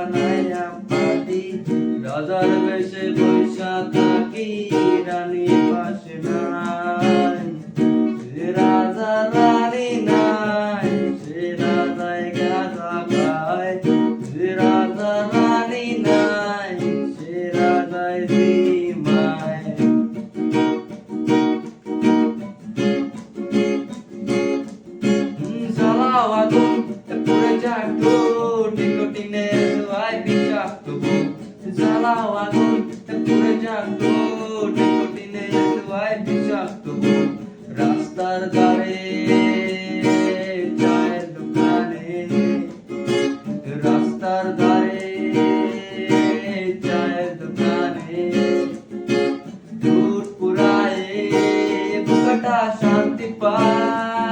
বানায়া পাটি রাজার বেশে বৈশা থাকি রানী পাশে নাই সে রাজা রানী নাই সে রাজায় গাঁজা খায় সে রাজা রানী নাই সে রাজায় জিমায় জ্বালাও আগুন পুড়ে যাক নিকোটিনের ধোঁয়ায় বিষাক্ত বুক জ্বালাও আগুন পুড়ে যাক নিকোটিনের ধোঁয়ায় বিষাক্ত বুক রাস্তার ধারে চায়ের দোকানে রাস্তার ধারে চায়ের দোকানে দুধ পুরায়ে বুকটা শান্তি পায়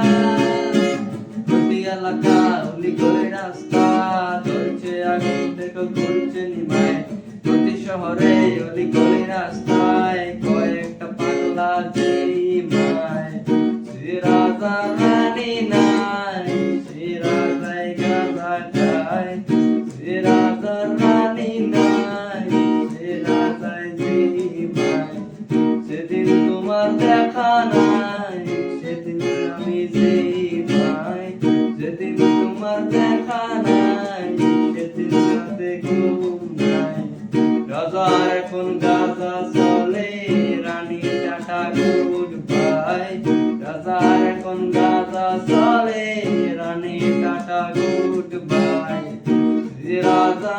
এলাকা অলি গলি রাস্তা ধরছে আগুন দেখো ঘুরছে নিমায় প্রতি শহরে অলি গলি রাস্তায় কয়েকটা পাগলা জিমায় সে রাজা রানী নাই সে রাজায় গাঁজা খায় সে রাজা রানী নাই সে রাজায় জিমায় সেদিন তোমার দেখা নাই সেদিন আমি জিমাই যেদিন তোমার দেখা নাই সেদিন রাতে ঘুম নাই রাজার এখন গাজা চলে রানী টাটা গুড বাই রাজার এখন গাজা চলে রানী টাটা গুড বাই রাজা